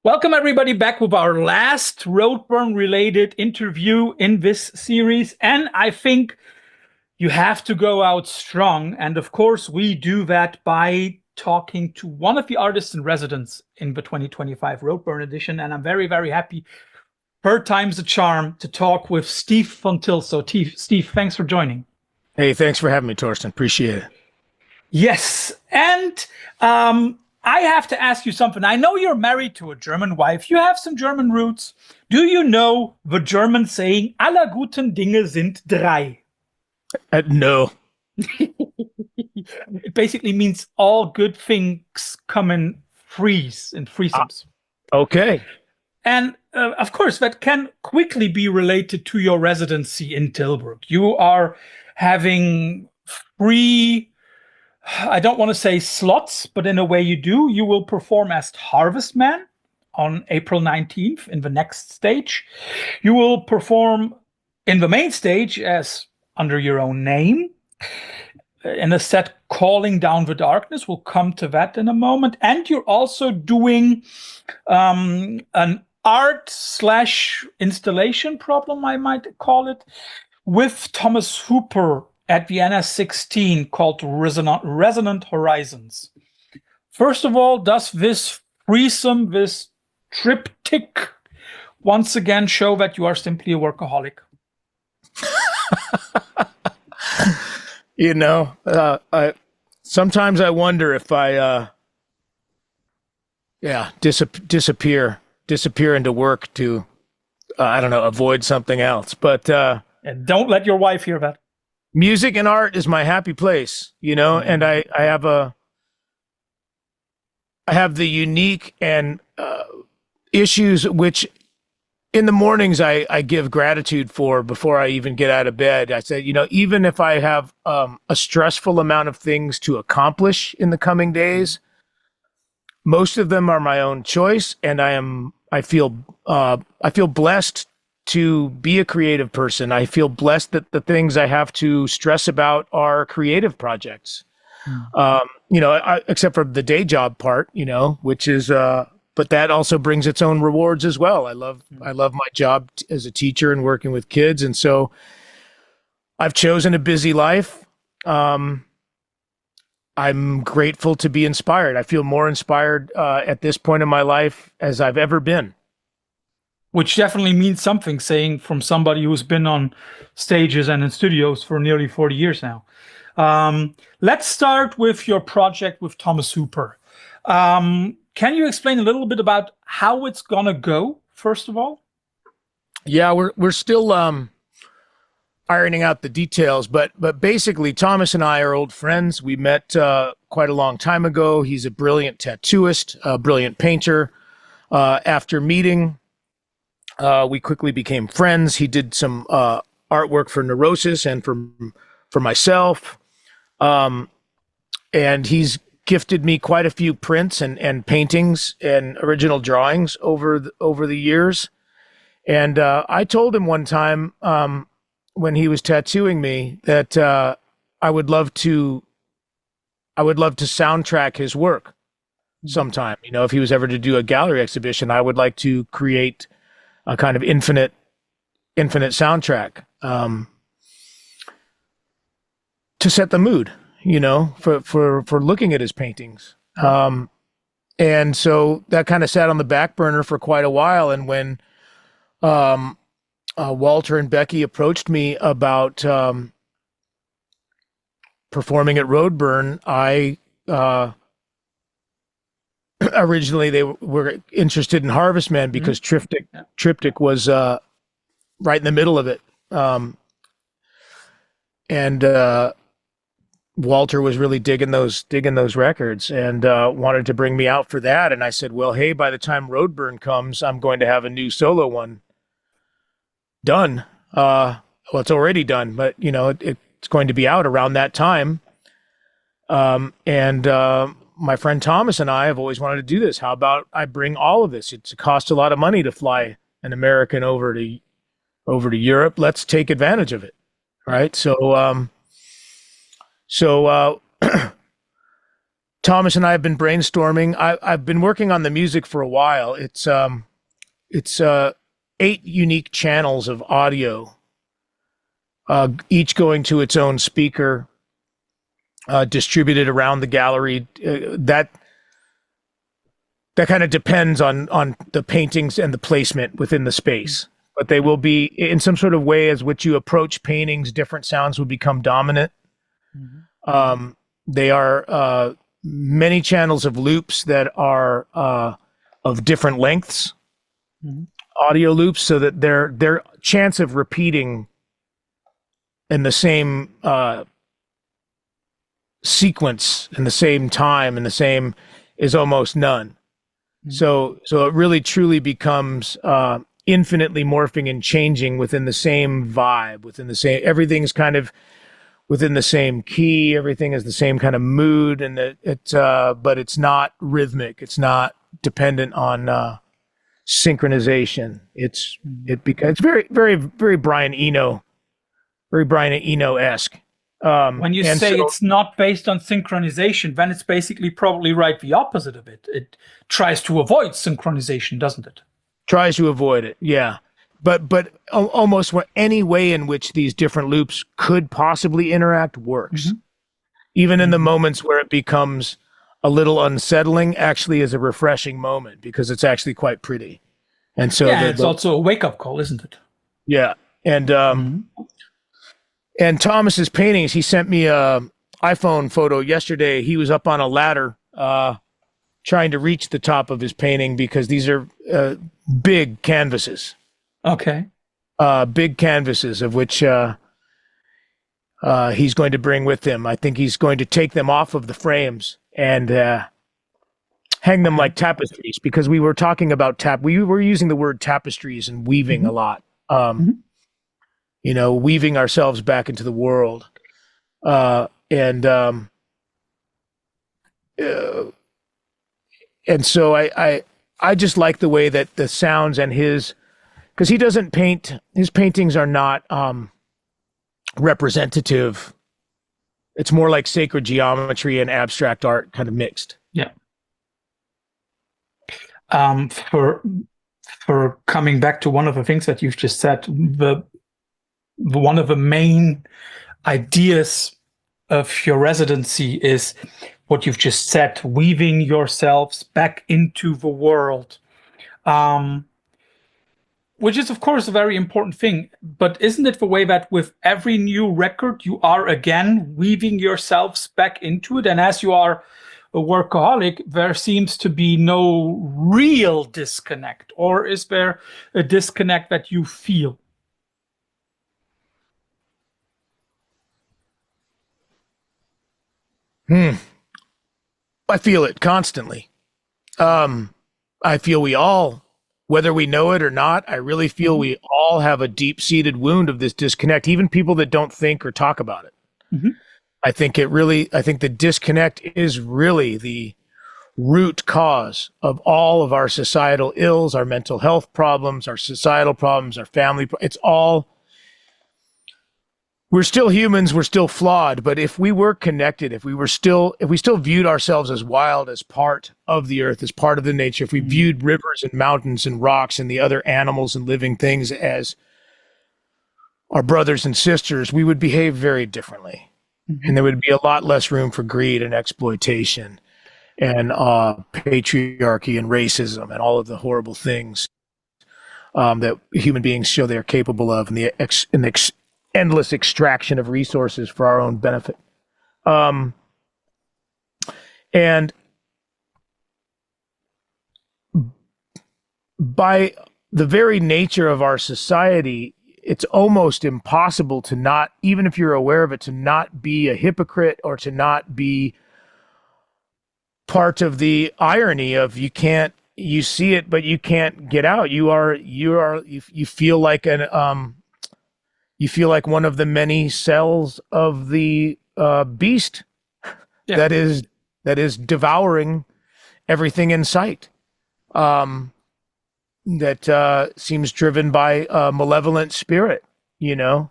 Welcome everybody back with our last Roadburn related interview in this series. And I think you have to go out strong. And of course, we do that by talking to one of the artists in residence in the 2025 Roadburn edition. And I'm very, very happy. Third time's the charm to talk with Steve von Tilso. Steve, thanks for joining. Hey, thanks for having me, Torsten. Appreciate it. Yes. And I have to ask you something. I know you're married to a German wife. You have some German roots. Do you know the German saying, aller guten Dinge sind drei? No. It basically means all good things come in threesomes. Okay. And of course, that can quickly be related to your residency in Tilburg. You are having free, I don't want to say slots, but in a way you do. You will perform as Harvestman on April 19th in the next stage. You will perform in the main stage as under your own name in a set Calling Down the Darkness. We'll come to that in a moment. And you're also doing an art/installation problem, I might call it, with Thomas Hooper at the NS16 called Resonant Horizons. First of all, does this threesome, this triptych, once again show that you are simply a workaholic? Sometimes I wonder if I, disappear into work to, avoid something else. But and don't let your wife hear that. Music and art is my happy place, and I have the unique and issues which in the mornings I give gratitude for before I even get out of bed. I said, even if I have a stressful amount of things to accomplish in the coming days, most of them are my own choice, and I feel blessed to be a creative person. I feel blessed that the things I have to stress about are creative projects. Except for the day job part, which is, but that also brings its own rewards as well. I love my job as a teacher and working with kids. And so I've chosen a busy life. I'm grateful to be inspired. I feel more inspired at this point in my life as I've ever been. Which definitely means something, saying from somebody who's been on stages and in studios for nearly 40 years now. Let's start with your project with Thomas Hooper. Can you explain a little bit about how it's gonna go, first of all? Yeah, we're still ironing out the details, but basically Thomas and I are old friends. We met quite a long time ago. He's a brilliant tattooist, a brilliant painter. After meeting, we quickly became friends. He did some artwork for Neurosis and for myself. And he's gifted me quite a few prints and paintings and original drawings over the years. And I told him one time when he was tattooing me that I would love to soundtrack his work sometime. If he was ever to do a gallery exhibition, I would like to create a kind of infinite soundtrack to set the mood, for looking at his paintings. And so that kind of sat on the back burner for quite a while. And when Walter and Becky approached me about performing at Roadburn, originally they were interested in Harvestman because Triptych was right in the middle of it. And Walter was really digging those records and wanted to bring me out for that. And I said, well, hey, by the time Roadburn comes, I'm going to have a new solo one done. Well, it's already done, but it's going to be out around that time. My friend Thomas and I have always wanted to do this. How about I bring all of this? It costs a lot of money to fly an American over to Europe. Let's take advantage of it, Thomas and I have been brainstorming. I've been working on the music for a while. It's 8 unique channels of audio, each going to its own speaker, distributed around the gallery. That kind of depends on the paintings and the placement within the space. But they will be in some sort of way as which you approach paintings, different sounds will become dominant. Mm-hmm. They are many channels of loops that are of different lengths, mm-hmm. audio loops, so that their chance of repeating in the same sequence, in the same time, in the same, is almost none. Mm-hmm. So it really truly becomes infinitely morphing and changing within the same vibe, within the same, everything's kind of within the same key, everything is the same kind of mood, and but it's not rhythmic, it's not dependent on synchronization. It's very, very, very Brian Eno-esque. When you say it's not based on synchronization, then it's basically probably right the opposite of it. It tries to avoid synchronization, doesn't it? Tries to avoid it, yeah. But almost any way in which these different loops could possibly interact works. Mm-hmm. Even in the moments where it becomes a little unsettling, actually is a refreshing moment because it's actually quite pretty. And so it's also a wake-up call, isn't it? Yeah. And and Thomas's paintings, he sent me a iPhone photo yesterday. He was up on a ladder trying to reach the top of his painting because these are big canvases. Okay. Big canvases of which he's going to bring with him. I think he's going to take them off of the frames and hang them like tapestries, because we were talking about we were using the word tapestries and weaving mm-hmm. a lot. You know, weaving ourselves back into the world. And so I just like the way that the sounds and because he doesn't paint, his paintings are not representative. It's more like sacred geometry and abstract art kind of mixed. Yeah. For coming back to one of the things that you've just said, one of the main ideas of your residency is what you've just said, weaving yourselves back into the world. Which is, of course, a very important thing. But isn't it the way that with every new record, you are again weaving yourselves back into it? And as you are a workaholic, there seems to be no real disconnect. Or is there a disconnect that you feel? I feel it constantly. I feel we all, whether we know it or not, I really feel mm-hmm. we all have a deep-seated wound of this disconnect, even people that don't think or talk about it. Mm-hmm. I think the disconnect is really the root cause of all of our societal ills, our mental health problems, our societal problems, our family. It's all, we're still humans, we're still flawed, but if we were connected, if we still viewed ourselves as wild, as part of the earth, as part of the nature, if we mm-hmm. viewed rivers and mountains and rocks and the other animals and living things as our brothers and sisters, we would behave very differently. Mm-hmm. And there would be a lot less room for greed and exploitation and patriarchy and racism and all of the horrible things that human beings show they're capable of, and the endless extraction of resources for our own benefit. And by the very nature of our society, it's almost impossible to not, even if you're aware of it, to not be a hypocrite or to not be part of the irony of you see it, but you can't get out. You feel like you feel like one of the many cells of the beast that is devouring everything in sight. That seems driven by a malevolent spirit, you know.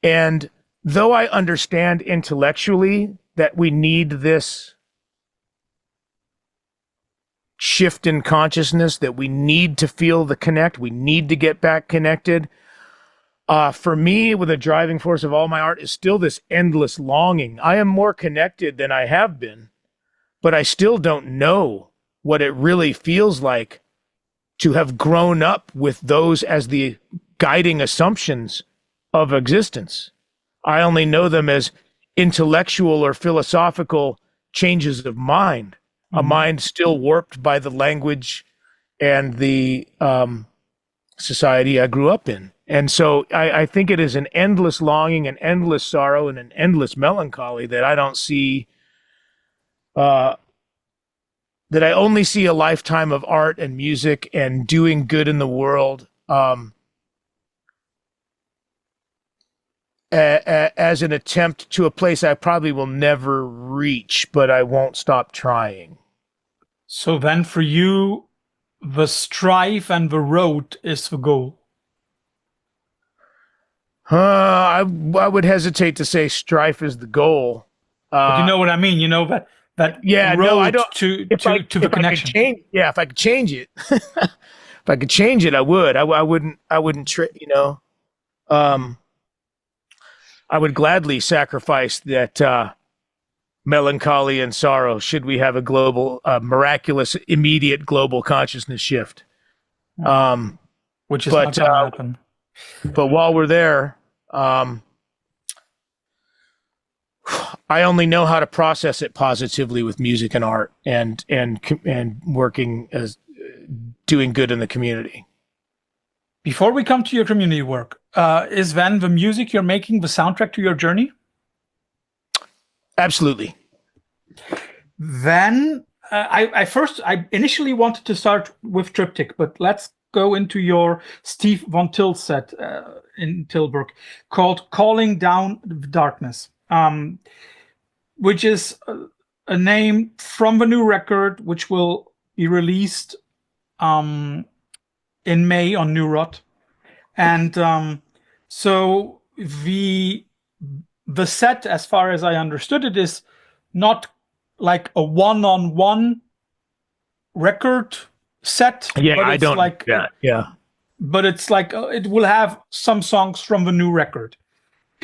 And though I understand intellectually that we need this shift in consciousness, that we need to feel the connect, we need to get back connected. For me, with the driving force of all my art is still this endless longing. I am more connected than I have been, but I still don't know what it really feels like to have grown up with those as the guiding assumptions of existence. I only know them as intellectual or philosophical changes of mind, a mind still warped by the language and the society I grew up in. And so I think it is an endless longing, an endless sorrow, and an endless melancholy that I don't see, that I only see a lifetime of art and music and doing good in the world as an attempt to a place I probably will never reach, but I won't stop trying. So then for you, the strive and the road is the goal. I would hesitate to say strife is the goal. But you know what I mean? You know that yeah, road no, I don't, to the connection. If I could change it, if I could change it, I would. I wouldn't. I would gladly sacrifice that melancholy and sorrow should we have a global, miraculous, immediate global consciousness shift. Which is not going to happen. But while we're there, I only know how to process it positively with music and art, and working as doing good in the community. Before we come to your community work, is then the music you're making the soundtrack to your journey? Absolutely. Then I initially wanted to start with Triptych, but let's go into your Steve Von Til set in Tilburg called Calling Down the Darkness, which is a name from the new record, which will be released in May on Neurot. And so the set, as far as I understood it, is not like a one-on-one record set. Yeah, but I don't like that. Yeah. But it's like it will have some songs from the new record.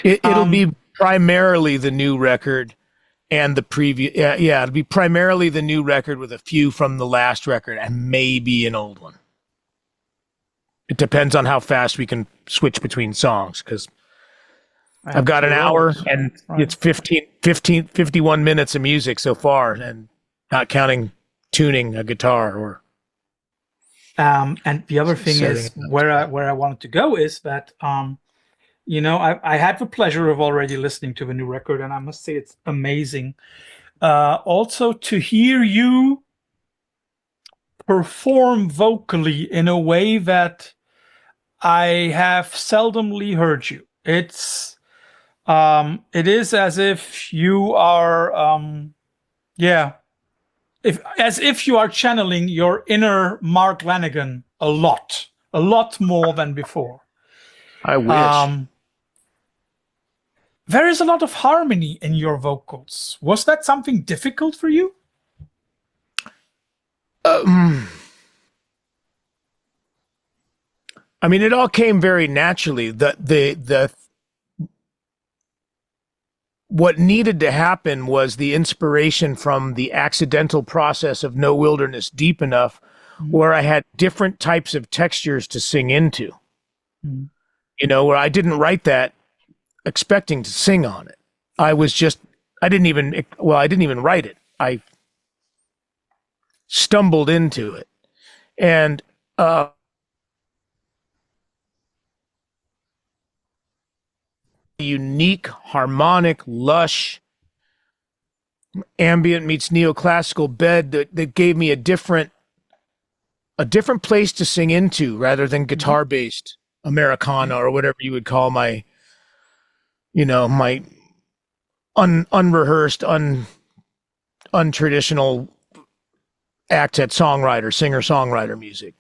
It'll be primarily the new record and the previous. Yeah, it'll be primarily the new record with a few from the last record and maybe an old one. It depends on how fast we can switch between songs, because I've got an hour and it's 51 minutes of music so far, and not counting tuning a guitar or. And the other thing is where I wanted to go is that, I had the pleasure of already listening to the new record, and I must say it's amazing. Also to hear you perform vocally in a way that I have seldomly heard you. It is as if you are, as if you are channeling your inner Mark Lanegan a lot more than before. I wish. There is a lot of harmony in your vocals. Was that something difficult for you? I mean, it all came very naturally. What needed to happen was the inspiration from the accidental process of No Wilderness Deep Enough, where I had different types of textures to sing into. Where I didn't write that expecting to sing on it. I didn't even write it. I stumbled into it. And unique, harmonic, lush, ambient meets neoclassical bed that gave me a different place to sing into rather than guitar-based Americana or whatever you would call my unrehearsed, untraditional act at singer-songwriter music,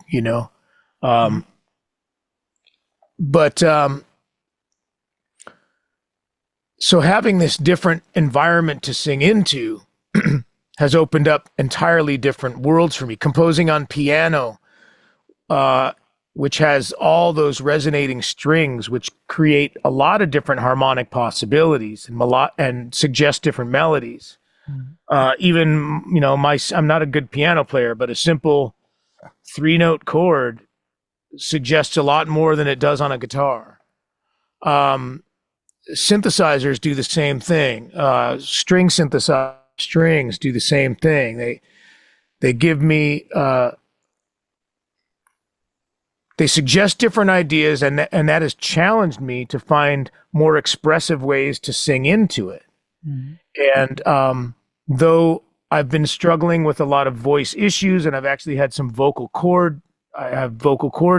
But So having this different environment to sing into has opened up entirely different worlds for me. Composing on piano, which has all those resonating strings, which create a lot of different harmonic possibilities and suggest different melodies. Even, I'm not a good piano player, but a simple 3-note chord suggests a lot more than it does on a guitar. Synthesizers do the same thing. String synthesized strings do the same thing. They give me they suggest different ideas, and that has challenged me to find more expressive ways to sing into it. And though I've been struggling with a lot of voice issues, and I've actually had some vocal cord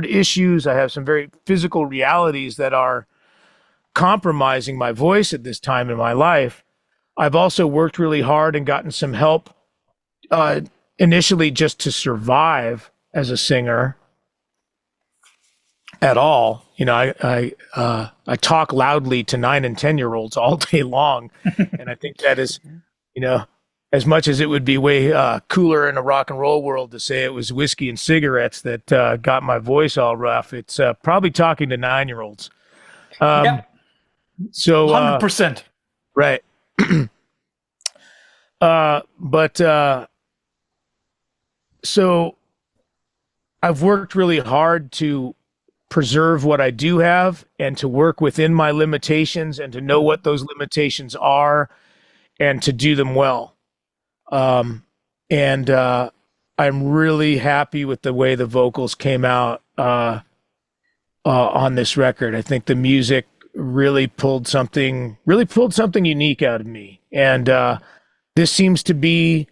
issues, I have some very physical realities that are compromising my voice at this time in my life. I've also worked really hard and gotten some help initially just to survive as a singer at all. I talk loudly to 9 and 10-year-olds all day long. And I think that is, as much as it would be way cooler in a rock and roll world to say it was whiskey and cigarettes that got my voice all rough, it's probably talking to 9-year-olds. Yeah. So 100%. Right. So I've worked really hard to preserve what I do have and to work within my limitations and to know what those limitations are and to do them well. I'm really happy with the way the vocals came out on this record. I think the music really pulled something unique out of me. And this seems to be,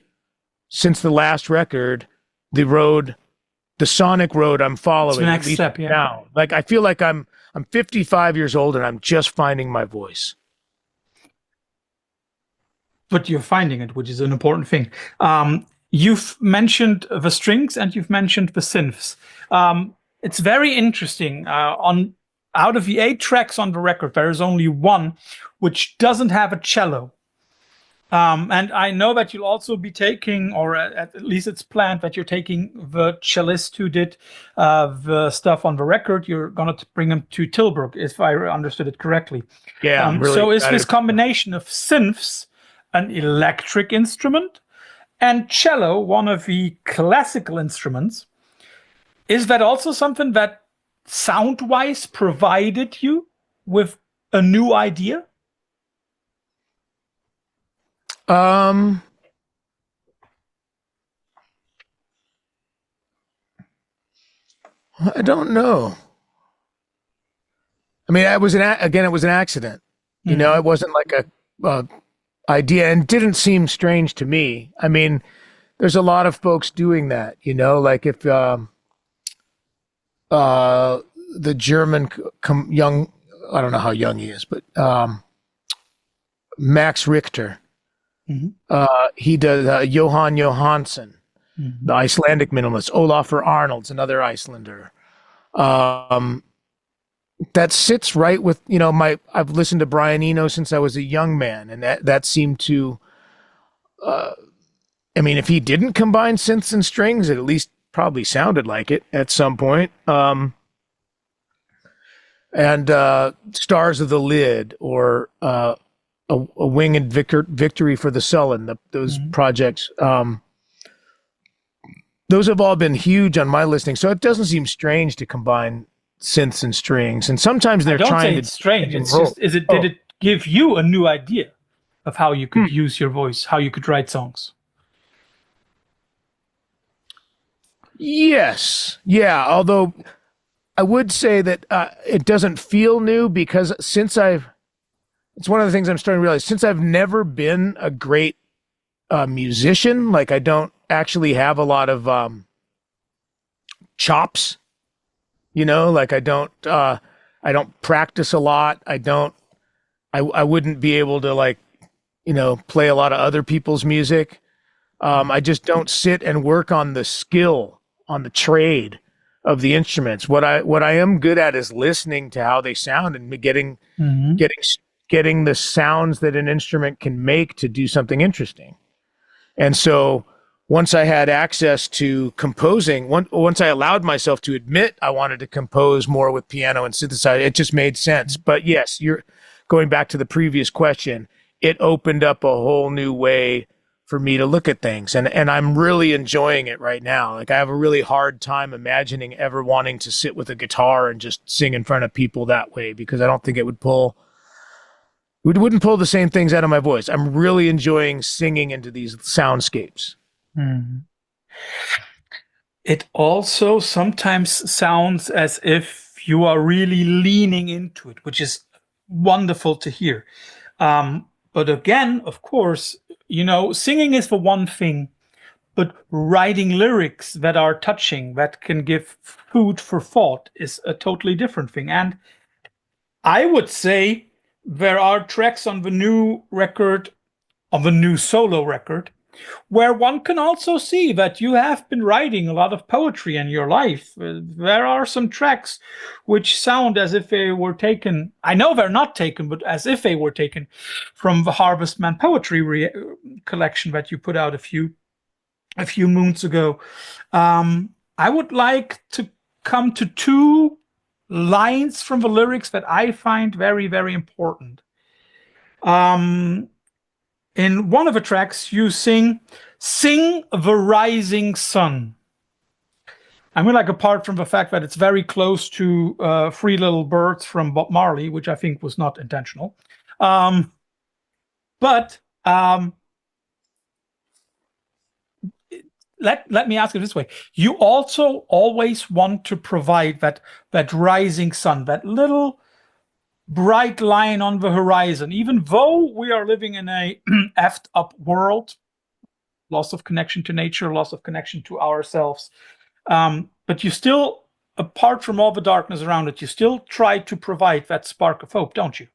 since the last record, the sonic road I'm following. It's the next step, yeah. Now, like, I feel like I'm 55 years old and I'm just finding my voice. But you're finding it, which is an important thing. You've mentioned the strings and you've mentioned the synths. It's very interesting. Out of the 8 tracks on the record, there is only one which doesn't have a cello. And I know that you'll also be taking, or at least it's planned that you're taking the cellist who did the stuff on the record. You're going to bring him to Tilburg, if I understood it correctly. Yeah. I'm really so is excited. this combination of synths, an electric instrument, and cello, one of the classical instruments, is that also something that sound-wise provided you with a new idea? I don't know. I mean, it was an accident. It wasn't like a idea, and didn't seem strange to me. I mean, there's a lot of folks doing that. Like if the German young, I don't know how young he is, but Max Richter. He does Johan Johansson, the Icelandic minimalist. Olafur Arnalds, another Icelander. That sits right with, I've listened to Brian Eno since I was a young man, and that seemed to, if he didn't combine synths and strings, it at least probably sounded like it at some point. And Stars of the Lid, or a Winged Victory for the Sullen, those projects, those have all been huge on my listening. So it doesn't seem strange to combine synths and strings. And sometimes they're trying to. It's strange. It's just, did it give you a new idea of how you could use your voice, how you could write songs? Yes. Yeah. Although I would say that it doesn't feel new, because it's one of the things I'm starting to realize, since I've never been a great musician, like I don't actually have a lot of chops, like I don't practice a lot. I wouldn't be able to play a lot of other people's music. I just don't sit and work on the skill, on the trade of the instruments. What I am good at is listening to how they sound and getting getting the sounds that an instrument can make to do something interesting. And so once I had access to composing, once I allowed myself to admit I wanted to compose more with piano and synthesizer, it just made sense. But yes, you're going back to the previous question, it opened up a whole new way for me to look at things. And I'm really enjoying it right now. Like, I have a really hard time imagining ever wanting to sit with a guitar and just sing in front of people that way, because I don't think it wouldn't pull the same things out of my voice. I'm really enjoying singing into these soundscapes. Mm. It also sometimes sounds as if you are really leaning into it, which is wonderful to hear. But again, of course, singing is for one thing, but writing lyrics that are touching, that can give food for thought, is a totally different thing. And I would say there are tracks on the new record, on the new solo record, where one can also see that you have been writing a lot of poetry in your life. There are some tracks which sound as if they were taken, I know they're not taken, but as if they were taken from the Harvestman poetry collection that you put out a few moons ago. I would like to come to two lines from the lyrics that I find very, very important. In one of the tracks, you sing the rising sun. I mean, like, apart from the fact that it's very close to Three Little Birds from Bob Marley, which I think was not intentional. But let me ask it this way. You also always want to provide that rising sun, that little bright line on the horizon, even though we are living in a effed up world, loss of connection to nature, loss of connection to ourselves. But you still, apart from all the darkness around it, you still try to provide that spark of hope, don't you?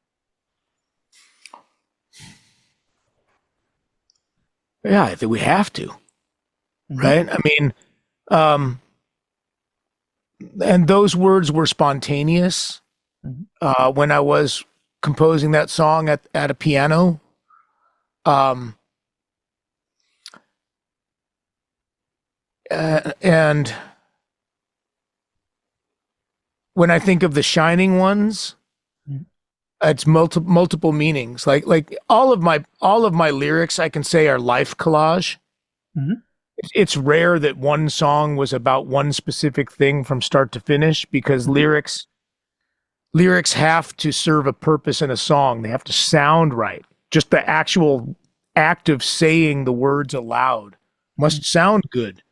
Yeah, I think we have to, right? I mean, and those words were spontaneous. When I was composing that song at a piano. And when I think of the shining ones, it's multiple meanings. Like all of my lyrics, I can say, are life collage. It's rare that one song was about one specific thing from start to finish, because lyrics have to serve a purpose in a song. They have to sound right. Just the actual act of saying the words aloud must sound good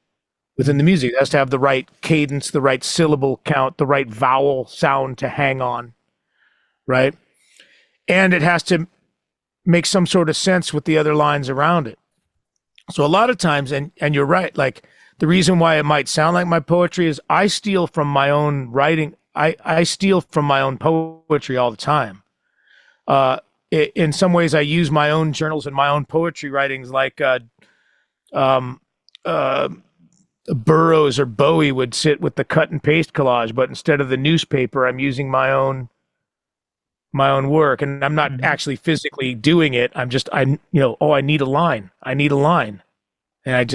within the music. It has to have the right cadence, the right syllable count, the right vowel sound to hang on, right? And it has to make some sort of sense with the other lines around it. So a lot of times, and you're right, like, the reason why it might sound like my poetry is I steal from my own writing. I steal from my own poetry all the time. In some ways, I use my own journals and my own poetry writings, like Burroughs or Bowie would sit with the cut and paste collage, but instead of the newspaper, I'm using my own work, and I'm not actually physically doing it. I'm just, I need a line. And I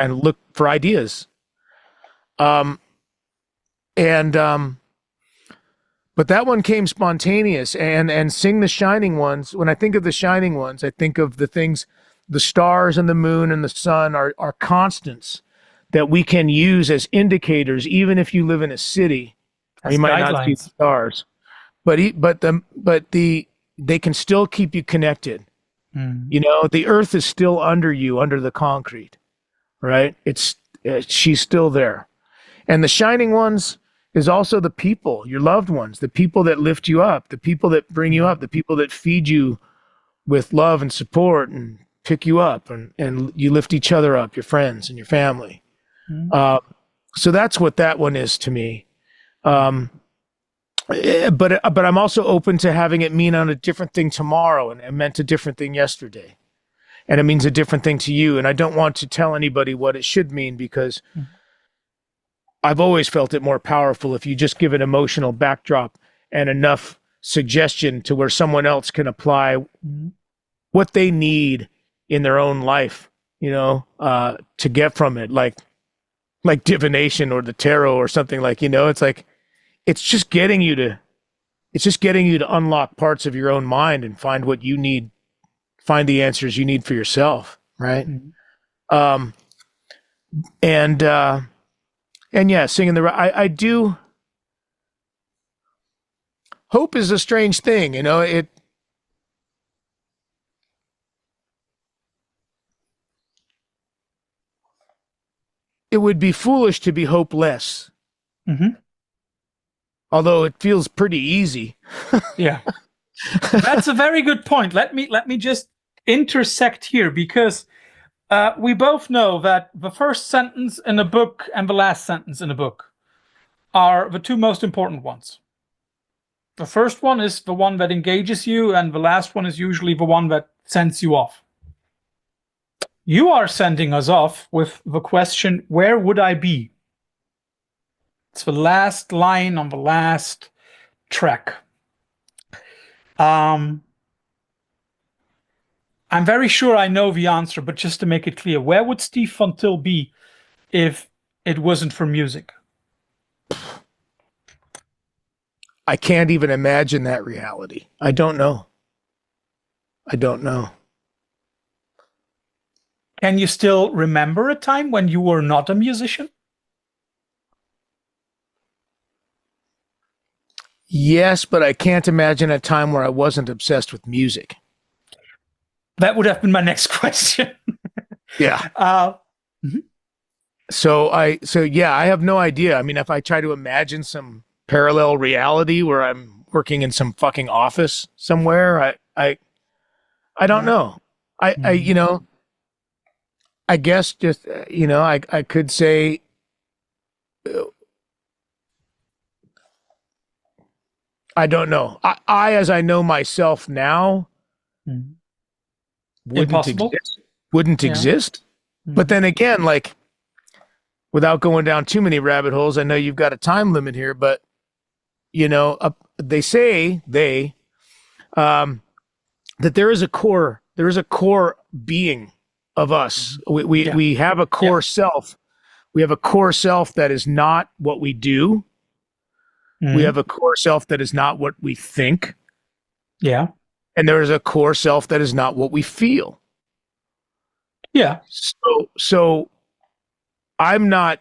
look for ideas. But that one came spontaneous, and sing the shining ones. When I think of the shining ones, I think of the things, the stars and the moon and the sun are constants that we can use as indicators, even if you live in a city. You might not see stars, but they can still keep you connected. The earth is still under you, under the concrete, right? She's still there. And the shining ones is also the people, your loved ones, the people that lift you up, the people that bring you up, the people that feed you with love and support and pick you up, and you lift each other up, your friends and your family. So that's what that one is to me. But I'm also open to having it mean on a different thing tomorrow, and it meant a different thing yesterday, and it means a different thing to you. And I don't want to tell anybody what it should mean, because I've always felt it more powerful if you just give an emotional backdrop and enough suggestion to where someone else can apply what they need in their own life, to get from it, like divination or the tarot or something, like, it's like, it's just getting you to unlock parts of your own mind and find what you need, find the answers you need for yourself. Right. And yeah, singing I do. Hope is a strange thing, it would be foolish to be hopeless. Although it feels pretty easy. Yeah. That's a very good point. Let me just intersect here, because we both know that the first sentence in a book and the last sentence in a book are the two most important ones. The first one is the one that engages you, and the last one is usually the one that sends you off. You are sending us off with the question, where would I be? It's the last line on the last track. I'm very sure I know the answer, but just to make it clear, where would Steve Von Til be if it wasn't for music? I can't even imagine that reality. I don't know. Can you still remember a time when you were not a musician? Yes, but I can't imagine a time where I wasn't obsessed with music. That would have been my next question. Yeah. So I have no idea. I mean, if I try to imagine some parallel reality where I'm working in some fucking office somewhere, I don't know. I guess just, I could say, I don't know. I as I know myself now, wouldn't exist. But then again, like, without going down too many rabbit holes, I know you've got a time limit here, but they say that there is a core being of us. We have a core self. We have a core self that is not what we do. We have a core self that is not what we think. Yeah. And there is a core self that is not what we feel. Yeah. So I'm not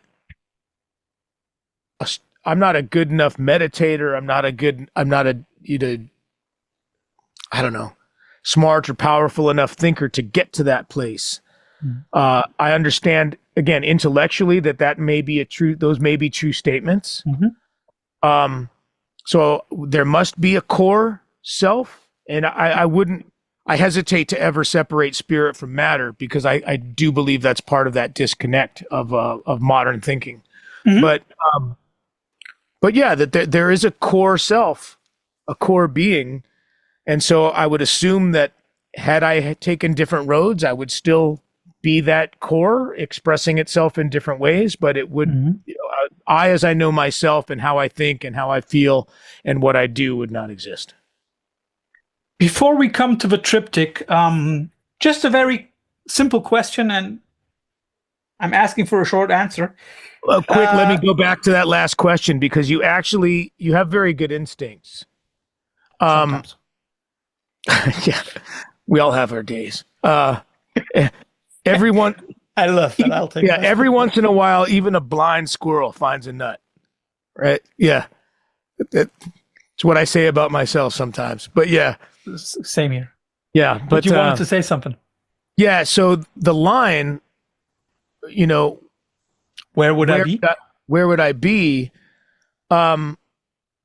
a good enough meditator. I'm not a I don't know, smart or powerful enough thinker to get to that place. I understand, again, intellectually that may be those may be true statements. So there must be a core self, and I hesitate to ever separate spirit from matter, because I do believe that's part of that disconnect of modern thinking. But yeah, that there is a core self, a core being. And so I would assume that had I taken different roads, I would still be that core expressing itself in different ways, but it would, I, as I know myself and how I think and how I feel and what I do, would not exist. Before we come to the triptych, just a very simple question, and I'm asking for a short answer. Well, quick, let me go back to that last question, because you have very good instincts. Sometimes. Yeah, we all have our days. Everyone, I love that. I'll take that. Every once in a while, even a blind squirrel finds a nut. Right? Yeah. It's what I say about myself sometimes. But yeah. Same here. Yeah. But you wanted to say something. Yeah. So the line, where would I be? Where would I be?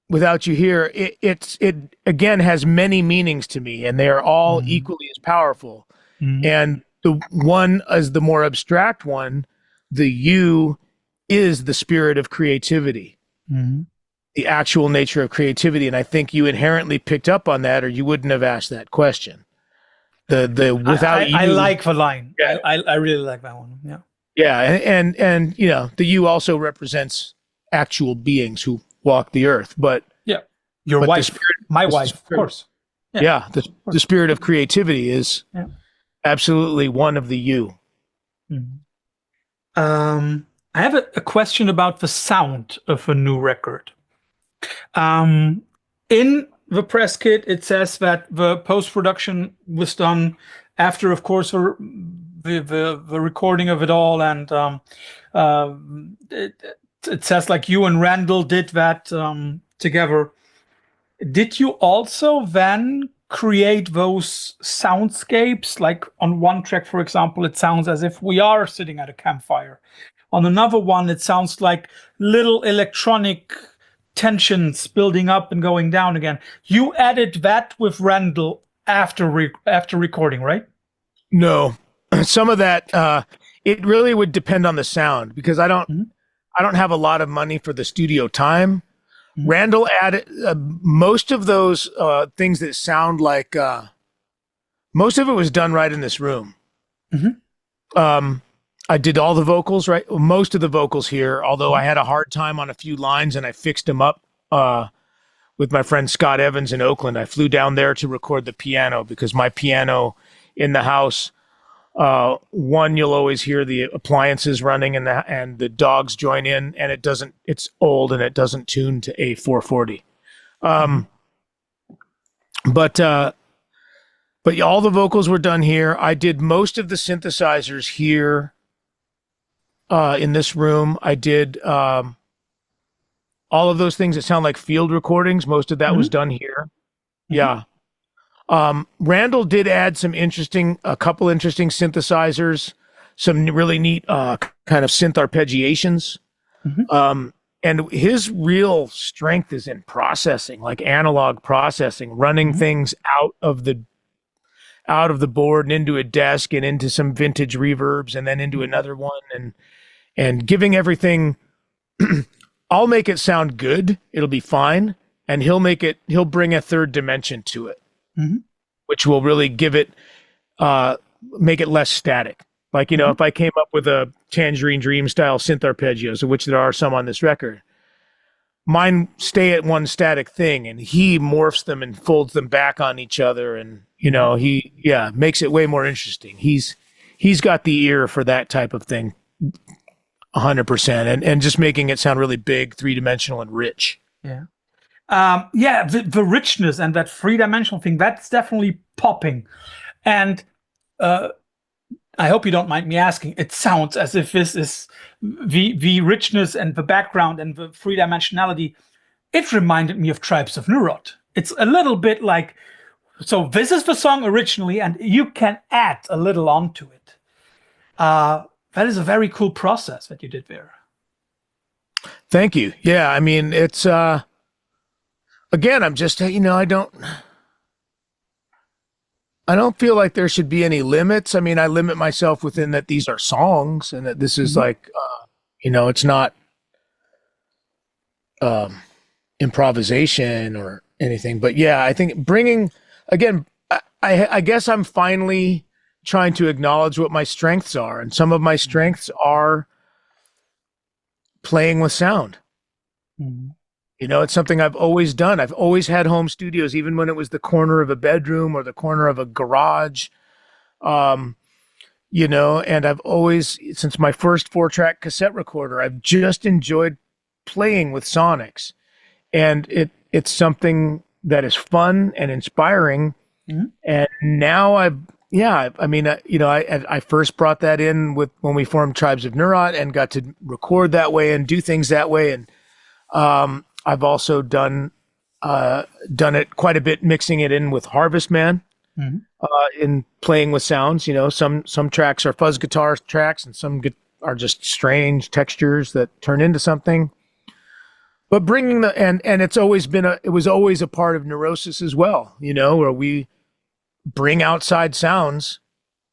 Without you here, it again has many meanings to me, and they are all equally as powerful. And the one as the more abstract one, the you is the spirit of creativity, the actual nature of creativity. And I think you inherently picked up on that, or you wouldn't have asked that question. The without you, I like the line. Yeah. I really like that one. Yeah. Yeah, and the you also represents actual beings who walk the earth, but your wife. My wife, of course. Yeah, the spirit of creativity is absolutely one of the you. Mhm. I have a question about the sound of a new record. In the press kit, it says that the post-production was done after, of course, the recording of it all, and it says like you and Randall did that together. Did you also then create those soundscapes? Like on one track, for example, it sounds as if we are sitting at a campfire. On another one, it sounds like little electronic tensions building up and going down again. You added that with Randall after recording, right? No, some of that it really would depend on the sound, because I don't have a lot of money for the studio time. Randall added most of those things that sound like most of it was done right in this room. I did all the vocals, right? Most of the vocals here, although I had a hard time on a few lines and I fixed them up with my friend Scott Evans in Oakland. I flew down there to record the piano because my piano in the house, one, you'll always hear the appliances running and the dogs join in, and it's old and it doesn't tune to A440. But yeah, all the vocals were done here. I did most of the synthesizers here in this room. I did all of those things that sound like field recordings. Most of that was done here. Yeah. Randall did add a couple interesting synthesizers, some really neat kind of synth arpeggiations. And his real strength is in processing, like analog processing, running things out of the board and into a desk and into some vintage reverbs and then into another one and giving everything. I'll make it sound good. It'll be fine. And he'll bring a third dimension to it, which will really give it, make it less static. Like, if I came up with a Tangerine Dream style synth arpeggios, of which there are some on this record, mine stay at one static thing and he morphs them and folds them back on each other. And, he makes it way more interesting. He's got the ear for that type of thing 100%. And just making it sound really big, 3-dimensional and rich. Yeah. The richness and that 3-dimensional thing, that's definitely popping. And I hope you don't mind me asking, it sounds as if this is the richness and the background and the 3-dimensionality. It reminded me of Tribes of Neurot. It's a little bit like, so this is the song originally, and you can add a little onto it. That is a very cool process that you did there. Thank you. Yeah, I mean, it's, again, I'm just, I don't feel like there should be any limits. I mean, I limit myself within that these are songs and that this is like, it's not improvisation or anything. But yeah, I think I guess I'm finally trying to acknowledge what my strengths are. And some of my strengths are playing with sound. It's something I've always done. I've always had home studios, even when it was the corner of a bedroom or the corner of a garage. And I've always, since my first 4-track cassette recorder, I've just enjoyed playing with sonics. And it's something that is fun and inspiring. And now I first brought that in when we formed Tribes of Neurot and got to record that way and do things that way. And I've also done it quite a bit, mixing it in with Harvestman, in playing with sounds. Some tracks are fuzz guitar tracks, and some are just strange textures that turn into something. But bringing and it was always a part of Neurosis as well. Where we bring outside sounds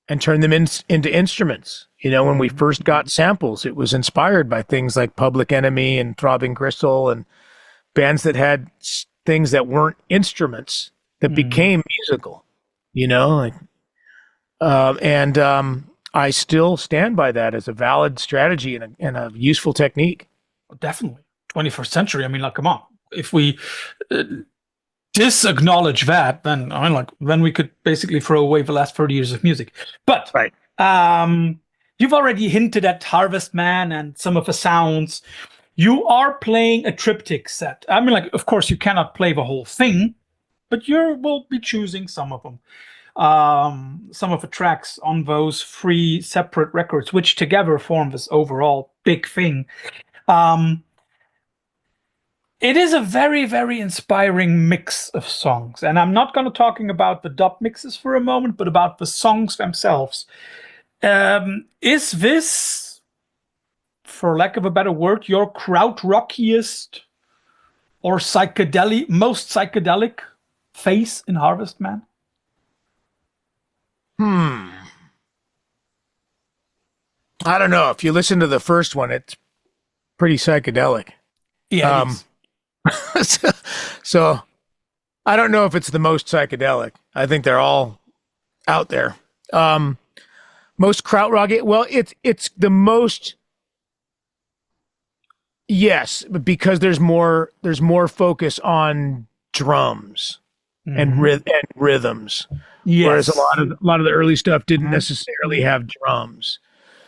and turn them into instruments. When we first got samples, it was inspired by things like Public Enemy and Throbbing Gristle and bands that had things that weren't instruments that became musical, I still stand by that as a valid strategy and a useful technique. Definitely. 21st century. I mean, like, come on. If we disacknowledge that, then I mean, like, then we could basically throw away the last 30 years of music. But Right. you've already hinted at Harvestman and some of the sounds. You are playing a triptych set. I mean, like, of course, you cannot play the whole thing, but you will be choosing some of them. Some of the tracks on those 3 separate records, which together form this overall big thing. It is a very, very inspiring mix of songs. And I'm not going to talking about the dub mixes for a moment, but about the songs themselves. Is this, for lack of a better word, your krautrockiest or most psychedelic phase in Harvestman? I don't know. If you listen to the first one, it's pretty psychedelic. Yeah, it is. So I don't know if it's the most psychedelic. I think they're all out there. Most krautrock. Well, it's the most. Yes, because there's more focus on drums and rhythms. Yes. Whereas a lot of the early stuff didn't necessarily have drums.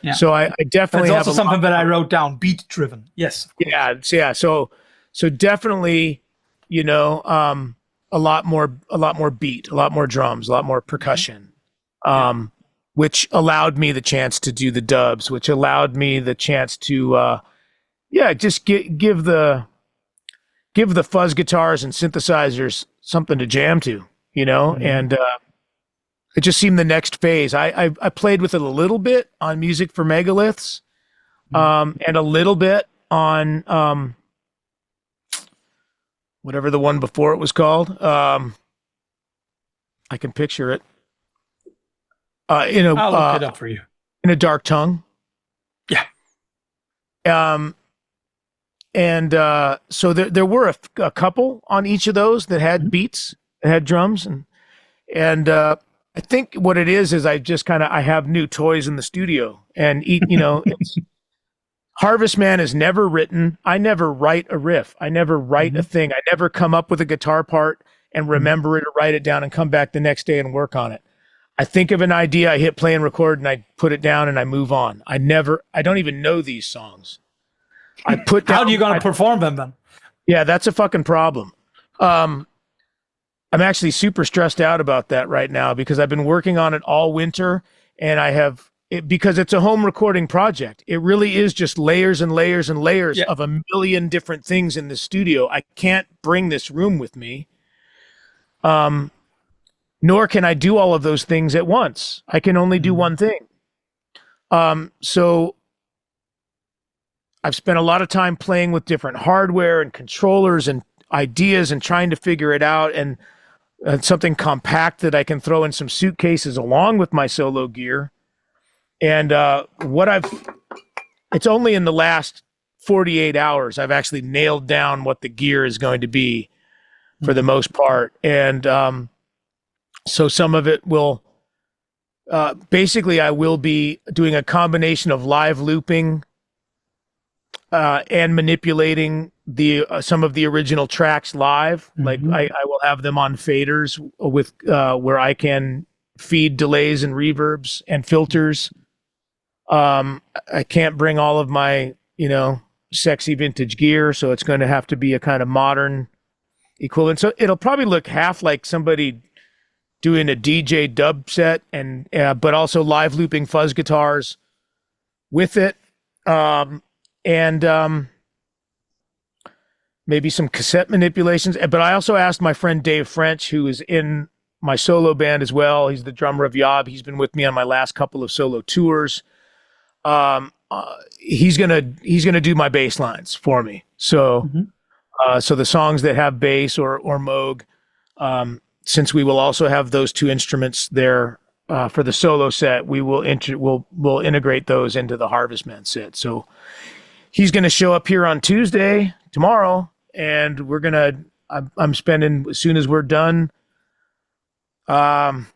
Yeah. So I definitely That's also something that I wrote down, beat driven. Yes. Yeah. So definitely, a lot more beat, a lot more drums, a lot more percussion, which allowed me the chance to do the dubs, which allowed me the chance to, just give the fuzz guitars and synthesizers something to jam to, and it just seemed the next phase. I played with it a little bit on Music for Megaliths, and a little bit on whatever the one before it was called. I can picture it. I'll look it up for you. In a Dark Tongue. Yeah. So there were a couple on each of those that had beats, that had drums, and I think what it is I have new toys in the studio, and Harvestman is never written. I never write a riff. I never write a thing. I never come up with a guitar part and remember it or write it down and come back the next day and work on it. I think of an idea, I hit play and record, and I put it down and I move on. I don't even know these songs. I put down. How are you going to perform them then? Yeah, that's a fucking problem. I'm actually super stressed out about that right now because I've been working on it all winter, and because it's a home recording project. It really is just layers and layers and layers of a million different things in the studio. I can't bring this room with me. Nor can I do all of those things at once. I can only do one thing. So I've spent a lot of time playing with different hardware and controllers and ideas and trying to figure it out, and something compact that I can throw in some suitcases along with my solo gear. And it's only in the last 48 hours I've actually nailed down what the gear is going to be for the most part. And so some of it will, basically I will be doing a combination of live looping and manipulating some of the original tracks live. Like I will have them on faders with where I can feed delays and reverbs and filters. I can't bring all of my, sexy vintage gear, so it's going to have to be a kind of modern equivalent. So it'll probably look half like somebody doing a DJ dub set, and but also live looping fuzz guitars with it, and maybe some cassette manipulations. But I also asked my friend Dave French, who is in my solo band as well. He's the drummer of Yob. He's been with me on my last couple of solo tours. He's gonna do my bass lines for me. So, so the songs that have bass or Moog, since we will also have those two instruments there for the solo set, we'll integrate those into the Harvestman set. So he's gonna show up here on Tuesday, tomorrow, and I'm spending, as soon as we're done. I'm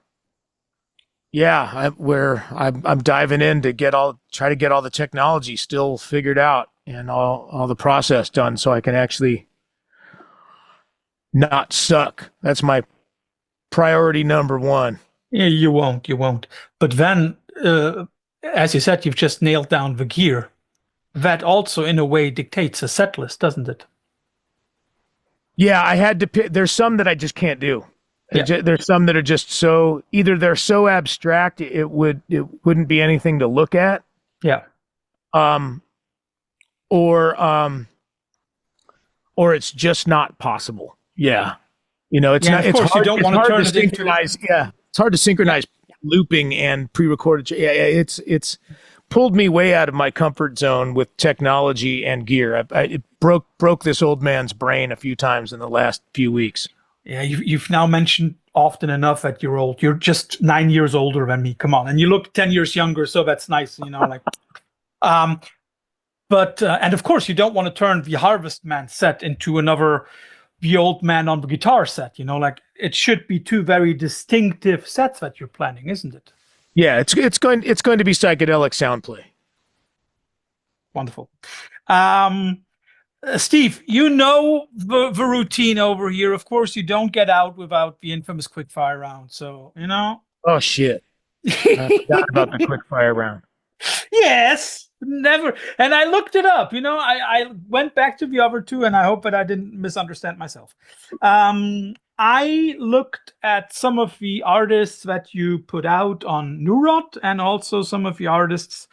diving in to try to get all the technology still figured out and all the process done, so I can actually not suck. That's my priority number one. Yeah, you won't. But then, as you said, you've just nailed down the gear. That also, in a way, dictates a set list, doesn't it? Yeah, I had to pick. There's some that I just can't do. Yeah. There's some that are just so either they're so abstract it wouldn't be anything to look at. Yeah. Or it's just not possible. Yeah. You know, it's Yeah, not. of It's course, hard, you don't it's want to hard turn to it into. synchronize. Yeah, it's hard to synchronize looping and pre-recorded. Yeah, it's pulled me way out of my comfort zone with technology and gear. It broke this old man's brain a few times in the last few weeks. Yeah, you've now mentioned often enough that you're old. You're just 9 years older than me. Come on, and you look 10 years younger, so that's nice. You know, like, but and of course, you don't want to turn the Harvestman set into another the old man on the guitar set. You know, like it should be two very distinctive sets that you're planning, isn't it? Yeah, it's going to be psychedelic sound play. Wonderful. Steve, you know the routine over here. Of course, you don't get out without the infamous quickfire round. So, you know. Oh shit! I forgot about the quick fire round. Yes, never. And I looked it up. You know, I went back to the other two, and I hope that I didn't misunderstand myself. I looked at some of the artists that you put out on Neurot, and also some of the artists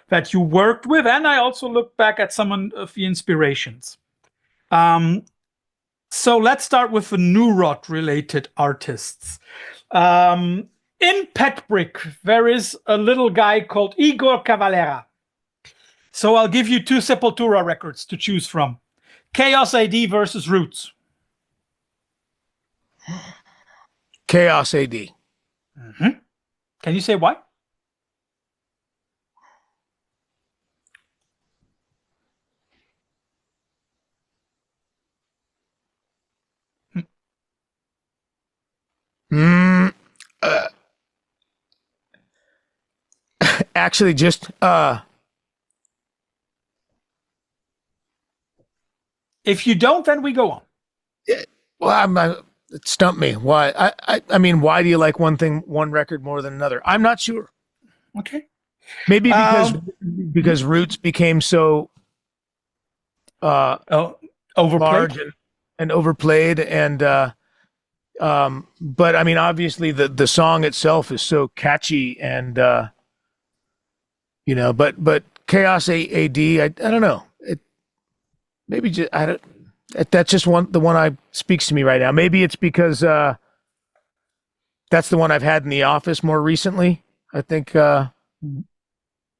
that you worked with, and I also looked back at some of the inspirations. So let's start with the Neurot related artists. In Petbrick, there is a little guy called Igor Cavalera. So I'll give you two Sepultura records to choose from. Chaos AD versus Roots. Chaos AD. Mm-hmm. Can you say why? Actually, just if you don't, then we go on. well, it stumped me. Why? I mean, why do you like one record more than another? I'm not sure. Okay. Maybe because Roots became so overplayed large and overplayed, and but I mean, obviously the song itself is so catchy, and you know, but Chaos AD, I don't know. Maybe just I don't. That's just the one I speaks to me right now. Maybe it's because that's the one I've had in the office more recently. I think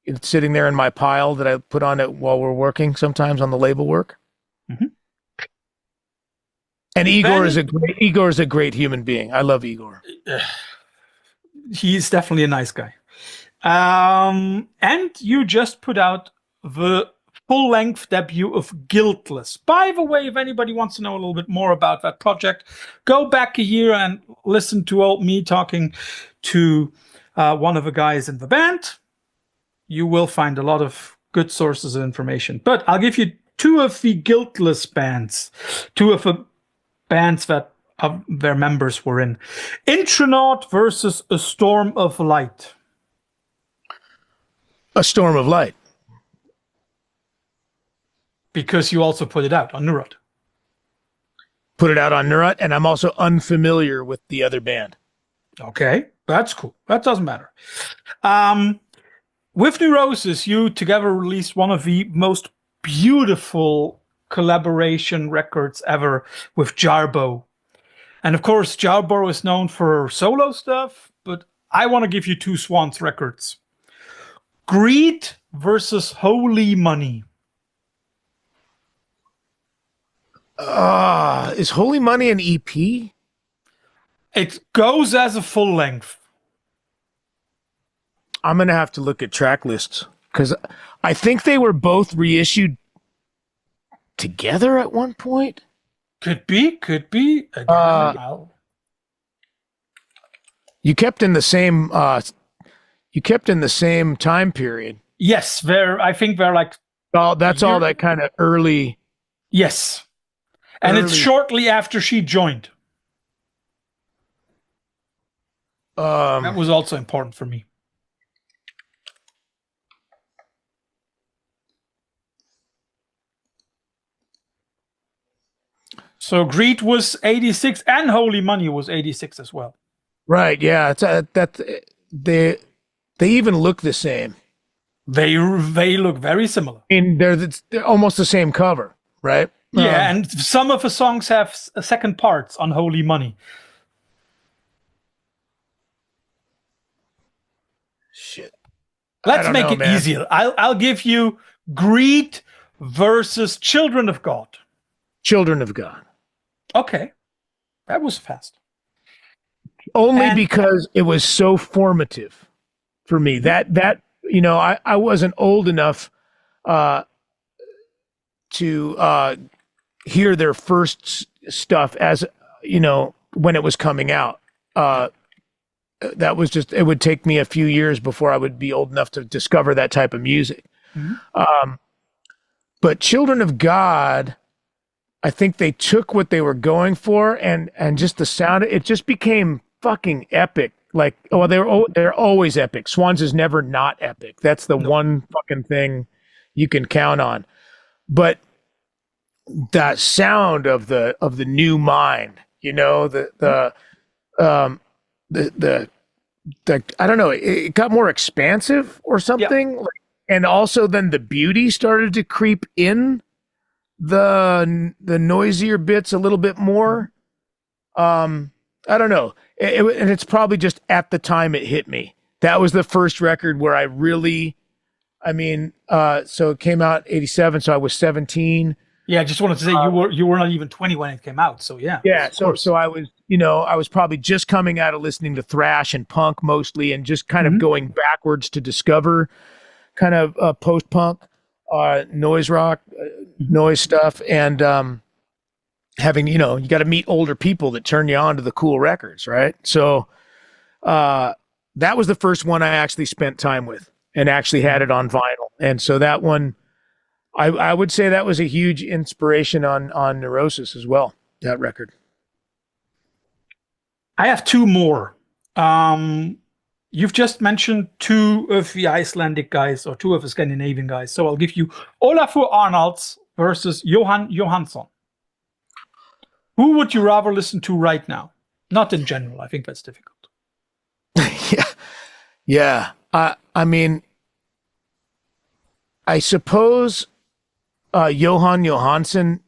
it's sitting there in my pile that I put on it while we're working sometimes on the label work. Mm-hmm. And Igor is a great human being. I love Igor. He's definitely a nice guy. And you just put out the full-length debut of Guiltless. By the way, if anybody wants to know a little bit more about that project, go back a year and listen to old me talking to one of the guys in the band. You will find a lot of good sources of information. But I'll give you two of the Guiltless bands, two of the bands that their members were in. Intronaut versus A Storm of Light. A Storm of Light. Because you also put it out on Neurot. Put it out on Neurot, and I'm also unfamiliar with the other band. Okay, that's cool. That doesn't matter. With Neurosis, you together released one of the most beautiful collaboration records ever with Jarbo. And of course, Jarbo is known for solo stuff, but I want to give you two Swans records. Greed versus Holy Money. Is Holy Money an EP? It goes as a full length. I'm going to have to look at track lists because I think they were both reissued together at one point. Could be. Again, you kept in the same. You kept in the same time period. Yes, I think they're like. Oh, that's all that kind of early. Yes, And it's early. shortly after she joined. That was also important for me. So Greed was 86 and Holy Money was 86 as well. Right. Yeah. It's that they even look the same. They look very similar. And they're almost the same cover, right? Yeah, and some of the songs have second parts on Holy Money. Shit. Let's make it easier. I'll give you Greed versus Children of God. Children of God. Okay. That was fast. Only because it was so formative for me. That I wasn't old enough to hear their first stuff as when it was coming out. That was just, it would take me a few years before I would be old enough to discover that type of music. But Children of God, I think they took what they were going for and just the sound, it just became fucking epic. Like, oh, they're always epic. Swans is never not epic. That's the one fucking thing you can count on. But that sound of the new mind, the I don't know, it got more expansive or something. Yeah. And also then the beauty started to creep in the noisier bits a little bit more. I don't know. And it's probably just at the time it hit me. That was the first record where I really, so it came out 87, so I was 17. Yeah, I just wanted to say you were not even 20 when it came out. So yeah. Yeah, so I was, I was probably just coming out of listening to thrash and punk mostly, and just kind of going backwards to discover kind of post-punk, noise rock, noise stuff, and having, you got to meet older people that turn you on to the cool records, right? So that was the first one I actually spent time with and actually had it on vinyl. And so that one, I would say that was a huge inspiration on Neurosis as well, that record. I have two more. You've just mentioned two of the Icelandic guys or two of the Scandinavian guys. So I'll give you Olafur Arnalds versus Johan Johansson. Who would you rather listen to right now? Not in general. I think that's difficult. Yeah. I mean, I suppose Johan Johansson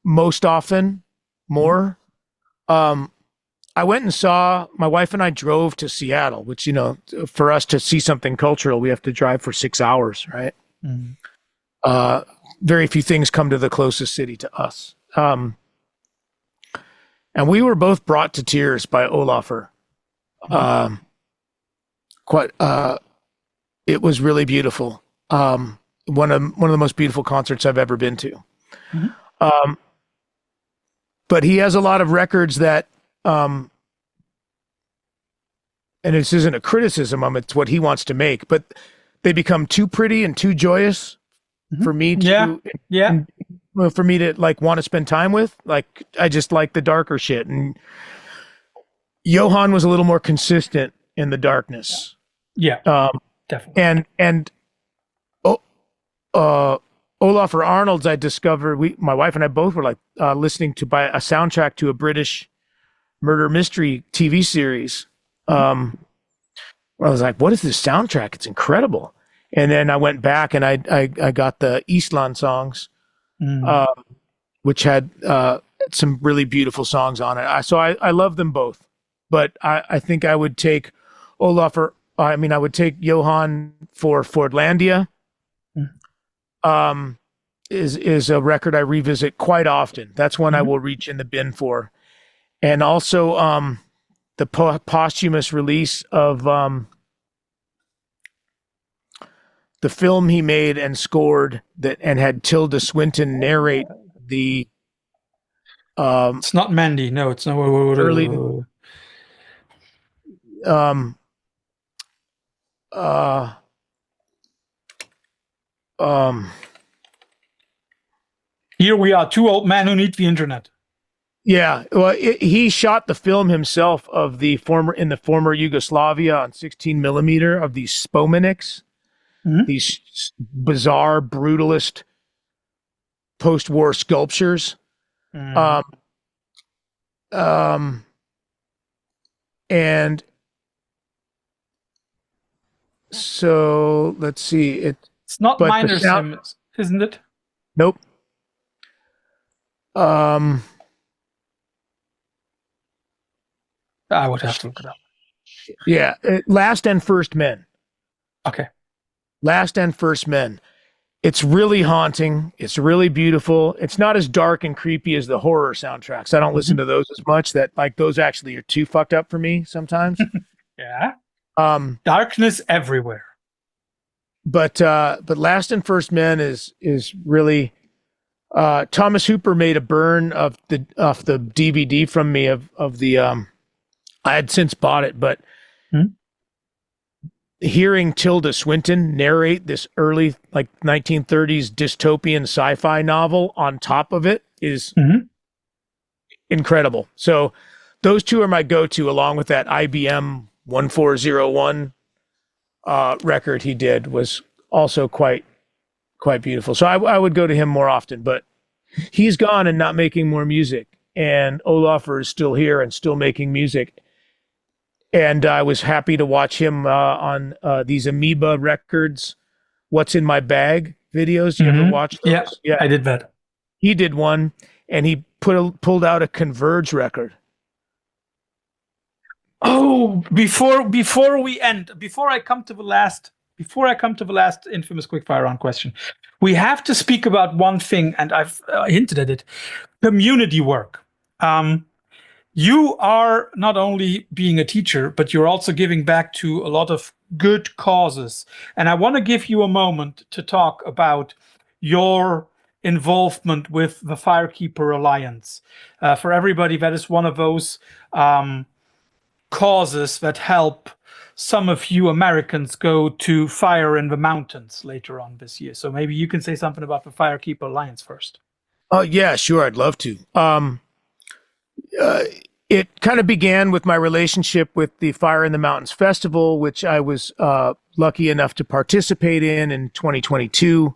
most often more. I went and saw, my wife and I drove to Seattle, which, for us to see something cultural, we have to drive for 6 hours, right? Very few things come to the closest city to us. And we were both brought to tears by Olafur. It was really beautiful. One of the most beautiful concerts I've ever been to. But he has a lot of records that, and this isn't a criticism of it's what he wants to make, but they become too pretty and too joyous for me to, for me to like want to spend time with. Like, I just like the darker shit. And Johan was a little more consistent in the darkness. Yeah, definitely. And Olafur Arnalds, I discovered, my wife and I both were like listening to by a soundtrack to a British murder mystery TV series. I was like, what is this soundtrack? It's incredible. And then I went back and I got the Eastland songs, which had some really beautiful songs on it. So I love them both, but I think I would take Olafur. I would take Johan for Fordlandia. Is a record I revisit quite often. That's one I will reach in the bin for. And also the posthumous release of the film he made and scored and had Tilda Swinton narrate the it's not Mandy. No, it's not early Here we are, two old men who need the internet. Yeah, well, he shot the film himself of the former Yugoslavia on 16 millimeter of these Spomeniks, these bizarre brutalist post-war sculptures. And so let's see. It's not minor sim, isn't it? Nope. I would have to look it up. Yeah, Last and First Men. Okay. Last and First Men. It's really haunting. It's really beautiful. It's not as dark and creepy as the horror soundtracks. I don't listen to those as much. Those actually are too fucked up for me sometimes. Yeah. Darkness everywhere. But Last and First Men is really. Thomas Hooper made a burn of the DVD from me of the. I had since bought it, but hearing Tilda Swinton narrate this early 1930s dystopian sci-fi novel on top of it is incredible. So those two are my go-to, along with that IBM 1401 record he did, was also quite beautiful. So I would go to him more often, but he's gone and not making more music, and Olafur is still here and still making music. And I was happy to watch him on these Amoeba Records What's in My Bag videos. You ever watch those? Yeah, I did that. He did one, and he pulled out a Converge record. Oh, before I come to the last infamous Quickfire round question, we have to speak about one thing, and I've hinted at it: community work. You are not only being a teacher, but you're also giving back to a lot of good causes. And I want to give you a moment to talk about your involvement with the Firekeeper Alliance. For everybody, that is one of those causes that help some of you Americans go to fire in the mountains later on this year. So maybe you can say something about the Firekeeper Alliance first. Yeah, sure. I'd love to. It kind of began with my relationship with the Fire in the Mountains Festival, which I was lucky enough to participate in 2022.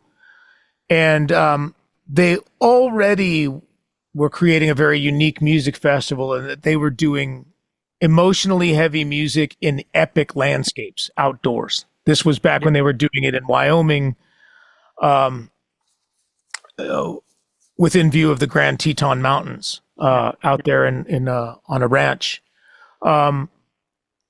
And they already were creating a very unique music festival, and that they were doing emotionally heavy music in epic landscapes outdoors. This was back when they were doing it in Wyoming, within view of the Grand Teton Mountains. Out there on a ranch. But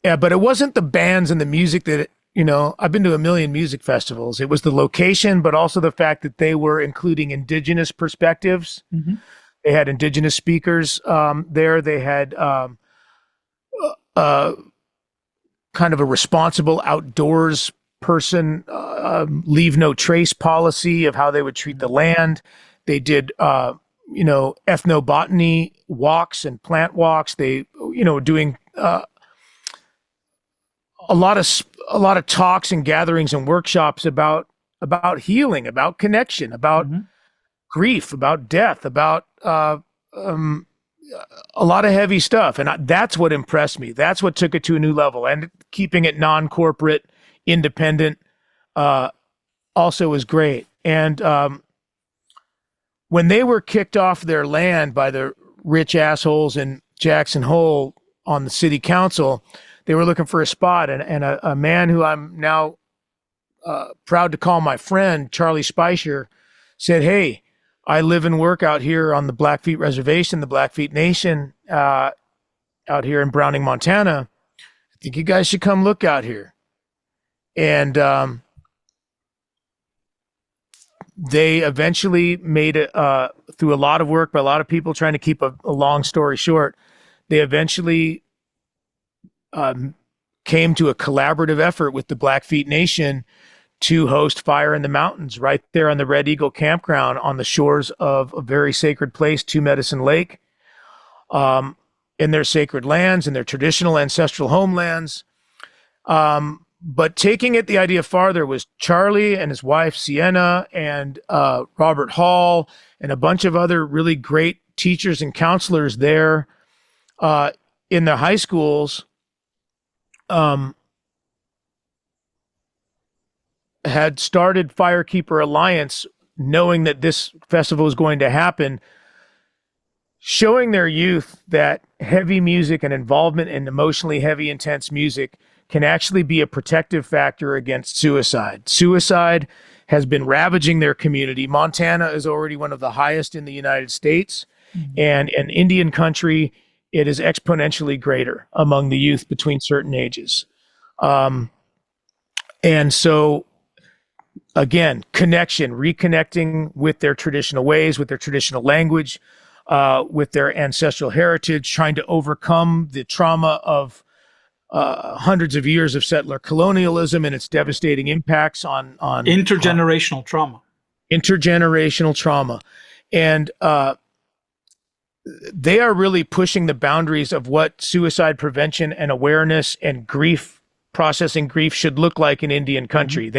it wasn't the bands and the music that, I've been to a million music festivals. It was the location, but also the fact that they were including indigenous perspectives. They had indigenous speakers there. They had kind of a responsible outdoors person, leave no trace policy of how they would treat the land. They did ethnobotany walks and plant walks. They, doing a lot of talks and gatherings and workshops about healing, about connection, about grief, about death, about a lot of heavy stuff. And that's what impressed me. That's what took it to a new level. And keeping it non-corporate, independent, also was great. And when they were kicked off their land by the rich assholes in Jackson Hole on the city council, they were looking for a spot. And a man who I'm now proud to call my friend, Charlie Speicher, said, "Hey, I live and work out here on the Blackfeet Reservation, the Blackfeet Nation, out here in Browning, Montana. I think you guys should come look out here." And they eventually made it, through a lot of work by a lot of people trying to keep a long story short, they eventually came to a collaborative effort with the Blackfeet Nation to host Fire in the Mountains right there on the Red Eagle campground on the shores of a very sacred place, Two Medicine Lake, in their sacred lands, in their traditional ancestral homelands. but taking it the idea farther was Charlie and his wife Sienna and Robert Hall and a bunch of other really great teachers and counselors there in the high schools had started Firekeeper Alliance, knowing that this festival was going to happen, showing their youth that heavy music and involvement in emotionally heavy, intense music can actually be a protective factor against suicide. Suicide has been ravaging their community. Montana is already one of the highest in the United States, and in Indian country, it is exponentially greater among the youth between certain ages. And so, again, reconnecting with their traditional ways, with their traditional language, with their ancestral heritage, trying to overcome the trauma of hundreds of years of settler colonialism and its devastating impacts on intergenerational trauma. Intergenerational trauma. And they are really pushing the boundaries of what suicide prevention and awareness and processing grief should look like in Indian country.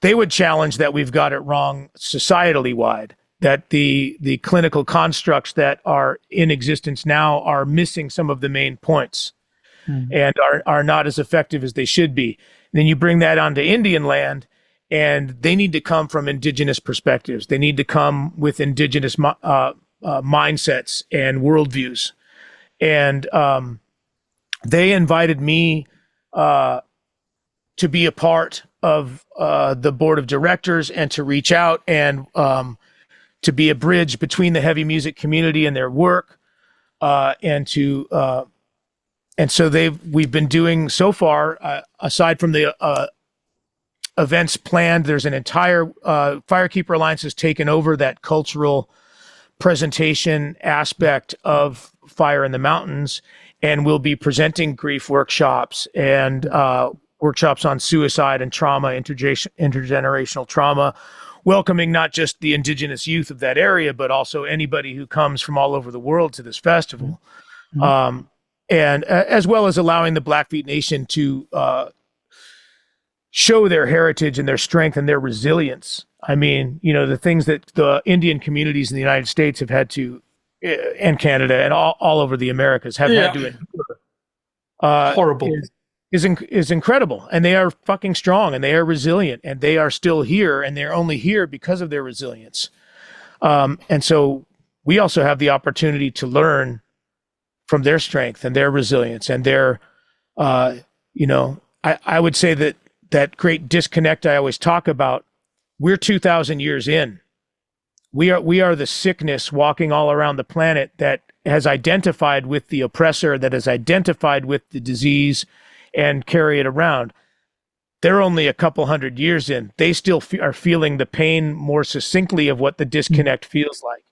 They would challenge that we've got it wrong societally wide, that the clinical constructs that are in existence now are missing some of the main points and are not as effective as they should be. And then you bring that onto Indian land, and they need to come from indigenous perspectives. They need to come with indigenous mindsets and worldviews. And they invited me to be a part of the board of directors and to reach out and to be a bridge between the heavy music community and their work, and so we've been doing so far, aside from the events planned, there's an entire Firekeeper Alliance has taken over that cultural presentation aspect of Fire in the Mountains, and we'll be presenting grief workshops and workshops on suicide and trauma, intergenerational trauma, welcoming not just the indigenous youth of that area, but also anybody who comes from all over the world to this festival. And as well as allowing the Blackfeet Nation to show their heritage and their strength and their resilience. I mean, the things that the Indian communities in the United States have had to, and Canada and all over the Americas have had to endure. Horrible. Is incredible. And they are fucking strong, and they are resilient, and they are still here, and they're only here because of their resilience. And so we also have the opportunity to learn from their strength and their resilience and their, I would say that great disconnect I always talk about. We're 2,000 years in. We are the sickness walking all around the planet that has identified with the oppressor, that has identified with the disease and carry it around. They're only a couple hundred years in. They still are feeling the pain more succinctly of what the disconnect feels like.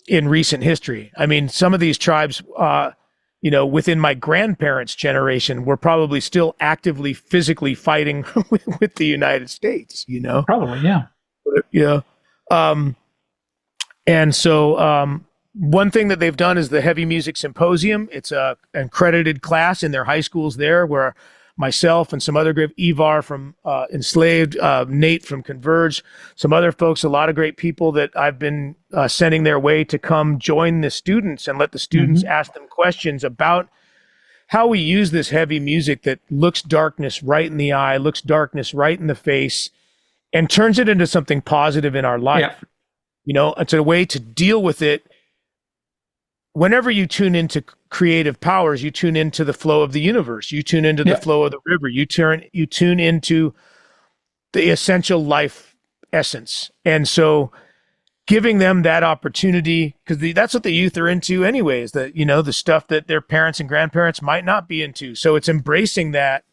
In recent history. I mean, some of these tribes, within my grandparents' generation, were probably still actively, physically fighting with the United States, Probably, yeah. Yeah. And so one thing that they've done is the Heavy Music Symposium. It's an accredited class in their high schools there, where myself and some other great, Ivar from Enslaved, Nate from Converge, some other folks, a lot of great people that I've been sending their way to come join the students and let the students ask them questions about how we use this heavy music that looks darkness right in the eye, looks darkness right in the face, and turns it into something positive in our life. Yeah. It's a way to deal with it. Whenever you tune into creative powers, you tune into the flow of the universe. You tune into the flow of the river. You tune into the essential life essence. And so giving them that opportunity, because that's what the youth are into anyways, the stuff that their parents and grandparents might not be into. So it's embracing that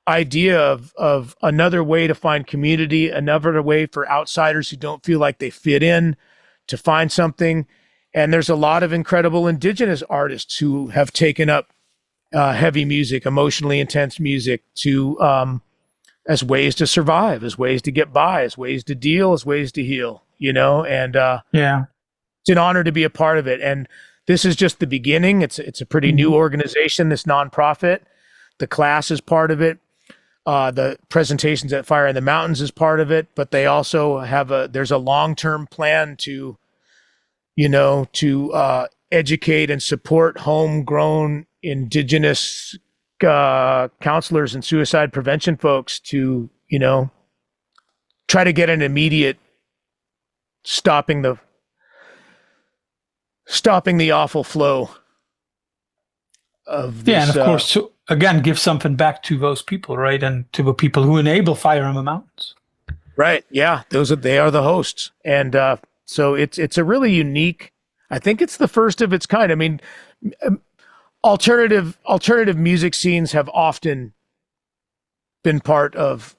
idea of another way to find community, another way for outsiders who don't feel like they fit in to find something. And there's a lot of incredible indigenous artists who have taken up heavy music, emotionally intense music, as ways to survive, as ways to get by, as ways to deal, as ways to heal. And it's an honor to be a part of it. And this is just the beginning. It's a pretty new organization, this nonprofit. The class is part of it. The presentations at Fire in the Mountains is part of it, but they also there's a long-term plan to, educate and support homegrown indigenous counselors and suicide prevention folks to, try to get an immediate stopping the awful flow of this. Yeah, and of course, to, again, give something back to those people, right? And to the people who enable Fire in the Mountains. Right. Yeah. They are the hosts. And so it's a really unique, I think it's the first of its kind. I mean, alternative music scenes have often been part of,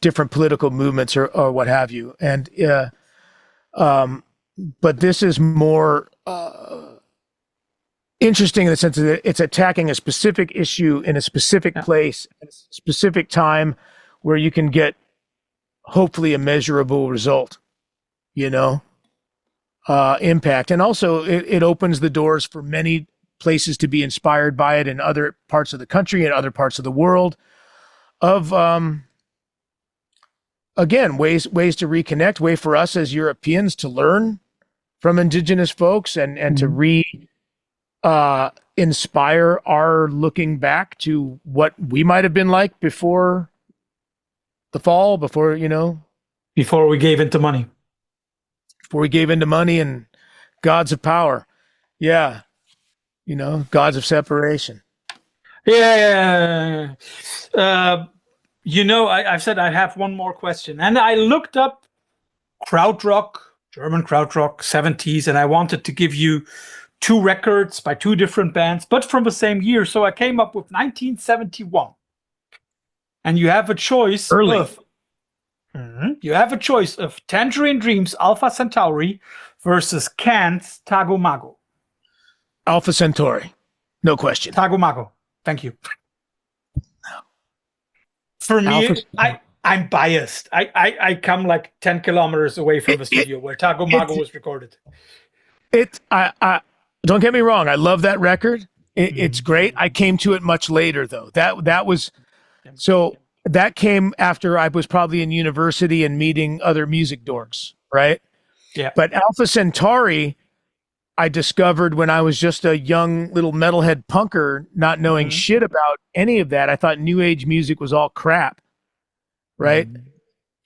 different political movements or what have you. And, but this is more interesting in the sense that it's attacking a specific issue in a specific place, at a specific time, where you can get hopefully a measurable result, impact. And also it opens the doors for many places to be inspired by it in other parts of the country and other parts of the world of, again, ways to reconnect, way for us as Europeans to learn from indigenous folks and to inspire our looking back to what we might have been like before the fall, before we gave into money. Before we gave into money and gods of power. Yeah. Gods of separation. Yeah. I've said I have one more question, and I looked up krautrock, German krautrock 70s, and I wanted to give you two records by two different bands, but from the same year. So I came up with 1971, and you have a choice You have a choice of Tangerine Dream's Alpha Centauri versus Can's Tagomago. Alpha Centauri, no question. Tagomago, thank you. For me, I'm biased. I come like 10 kilometers away from the studio where Tagomago was recorded. I don't get me wrong. I love that record. It's great. I came to it much later though. That came after I was probably in university and meeting other music dorks, right? Yeah. But Alpha Centauri, I discovered when I was just a young little metalhead punker, not knowing shit about any of that. I thought new age music was all crap, right?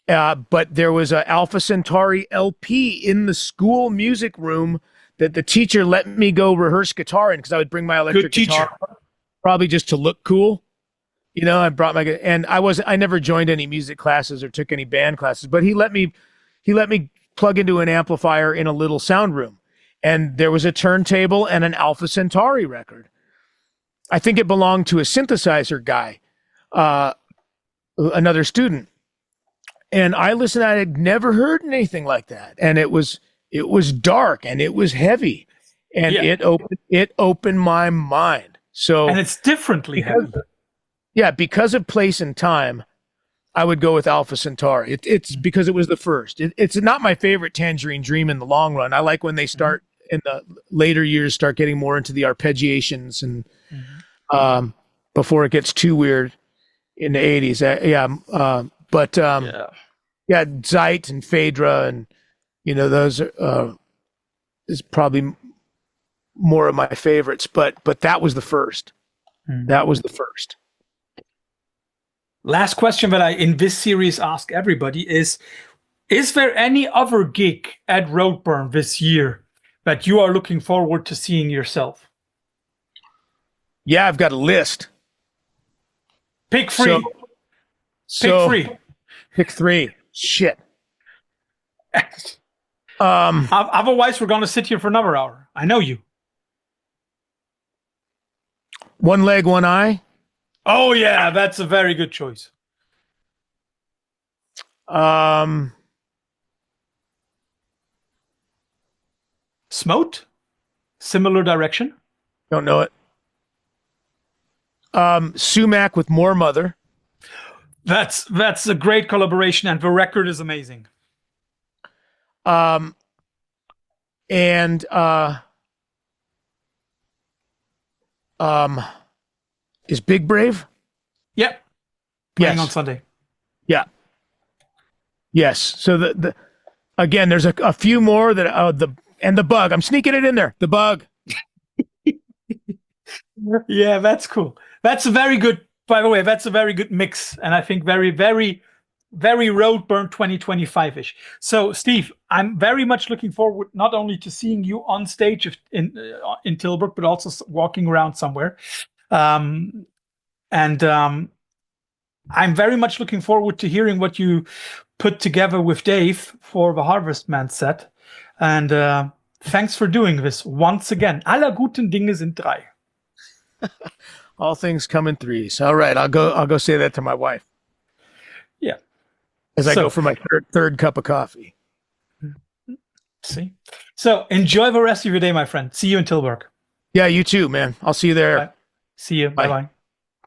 But there was a Alpha Centauri LP in the school music room that the teacher let me go rehearse guitar in, because I would bring my electric guitar, probably just to look cool. I brought and I never joined any music classes or took any band classes, but he let me plug into an amplifier in a little sound room. And there was a turntable and an Alpha Centauri record. I think it belonged to a synthesizer guy, another student. And I listened, I had never heard anything like that. And it was dark and it was heavy. And it opened my mind. So, and it's differently heavy. Yeah, because of place and time, I would go with Alpha Centauri. It's because it was the first. It's not my favorite Tangerine Dream in the long run. I like when they start in the later years, start getting more into the arpeggiations and before it gets too weird in the 80s. Zeit and Phaedra and those is probably more of my favorites. But that was the first. That was the first. Last question that I in this series ask everybody is there any other gig at Roadburn this year that you are looking forward to seeing yourself? Yeah, I've got a list. Pick three. Pick three. Shit. Otherwise, we're going to sit here for another hour. I know you. One Leg, One Eye. Oh yeah, that's a very good choice. Smote? Similar direction? Don't know it. Sumac with More Mother. That's a great collaboration, and the record is amazing. is Big Brave? Yep. Playing Yes. on Sunday. Yeah. Yes. So the again, there's a few more that the bug. I'm sneaking it in there. The bug. Yeah, that's cool. That's a very good, by the way, that's a very good mix. And I think very, very, very Roadburn 2025-ish. So, Steve, I'm very much looking forward not only to seeing you on stage in Tilburg, but also walking around somewhere. And I'm very much looking forward to hearing what you put together with Dave for the Harvestman set. And thanks for doing this once again. Aller guten Dinge sind drei. All things come in threes. All right, I'll go say that to my wife. Yeah. As I go for my third cup of coffee. See? So enjoy the rest of your day, my friend. See you in Tilburg. Yeah, you too, man. I'll see you there. Bye. See you. Bye-bye.